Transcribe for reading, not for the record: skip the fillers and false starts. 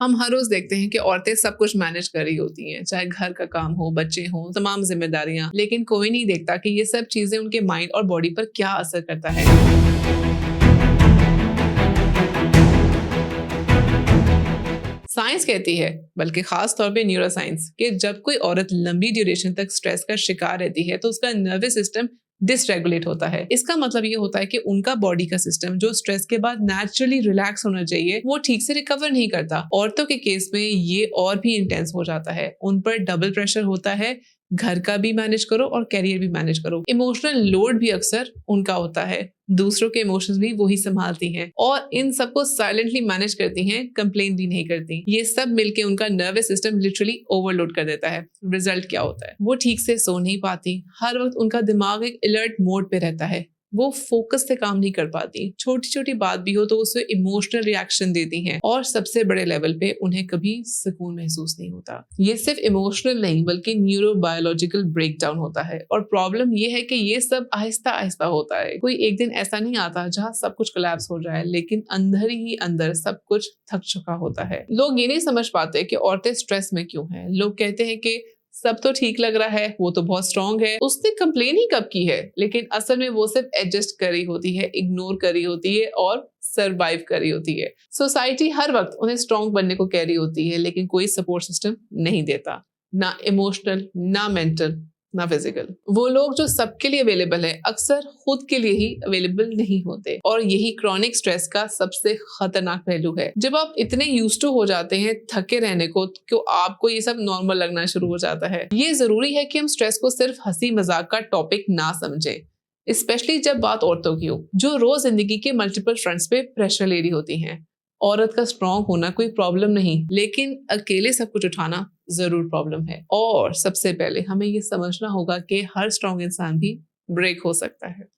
हम हर रोज देखते हैं कि औरतें सब कुछ मैनेज कर रही होती हैं, चाहे घर का काम हो, बच्चे हों, तमाम जिम्मेदारियां, लेकिन कोई नहीं देखता कि ये सब चीजें उनके माइंड और बॉडी पर क्या असर करता है। साइंस कहती है, बल्कि खास तौर पे न्यूरो साइंस, कि जब कोई औरत लंबी ड्यूरेशन तक स्ट्रेस का शिकार रहती है तो उसका नर्वस सिस्टम डिसरेगुलेट होता है। इसका मतलब ये होता है कि उनका बॉडी का सिस्टम जो स्ट्रेस के बाद नेचुरली रिलैक्स होना चाहिए वो ठीक से रिकवर नहीं करता। औरतों के केस में ये और भी इंटेंस हो जाता है। उन पर डबल प्रेशर होता है, घर का भी मैनेज करो और कैरियर भी मैनेज करो। इमोशनल लोड भी अक्सर उनका होता है, दूसरों के इमोशंस भी वही संभालती हैं और इन सबको साइलेंटली मैनेज करती हैं, कंप्लेन भी नहीं करती। ये सब मिलके उनका नर्वस सिस्टम लिटरली ओवरलोड कर देता है। रिजल्ट क्या होता है? वो ठीक से सो नहीं पाती, हर वक्त उनका दिमाग एक अलर्ट मोड पे रहता है, वो फोकस से काम नहीं कर पाती, छोटी छोटी बात भी हो तो उसे इमोशनल रिएक्शन देती हैं और सबसे बड़े लेवल पे उन्हें कभी सुकून महसूस नहीं होता। ये सिर्फ इमोशनल नहीं बल्कि न्यूरोबायोलॉजिकल ब्रेकडाउन होता है और प्रॉब्लम ये है कि ये सब आहिस्ता आहिस्ता होता है। कोई एक दिन ऐसा नहीं आता जहाँ सब कुछ कोलैप्स हो जाए, लेकिन अंदर ही अंदर सब कुछ थक चुका होता है। लोग ये नहीं समझ पाते कि औरतें स्ट्रेस में क्यों हैं। लोग कहते हैं कि सब तो ठीक लग रहा है, वो तो बहुत स्ट्रांग है, उसने कंप्लेन ही कब की है, लेकिन असल में वो सिर्फ एडजस्ट कर रही होती है, इग्नोर कर रही होती है और सरवाइव कर रही होती है। सोसाइटी हर वक्त उन्हें स्ट्रांग बनने को कह रही होती है, लेकिन कोई सपोर्ट सिस्टम नहीं देता, ना इमोशनल, ना मेंटल, ना फिजिकल। वो लोग जो सबके लिए अवेलेबल है अक्सर खुद के लिए ही अवेलेबल नहीं होते और यही क्रॉनिक स्ट्रेस का सबसे खतरनाक पहलू है। जब आप इतने यूज्ड टू हो जाते हैं थके रहने को तो आपको ये सब नॉर्मल लगना शुरू हो जाता है। ये जरूरी है कि हम स्ट्रेस को सिर्फ हंसी मजाक का टॉपिक ना समझें, स्पेशली जब बात औरतों की हो जो रोज जिंदगी के मल्टीपल फ्रंट्स पे प्रेशर ले रही होती हैं। औरत का स्ट्रांग होना कोई प्रॉब्लम नहीं, लेकिन अकेले सब कुछ उठाना जरूर प्रॉब्लम है। और सबसे पहले हमें ये समझना होगा कि हर स्ट्रांग इंसान भी ब्रेक हो सकता है।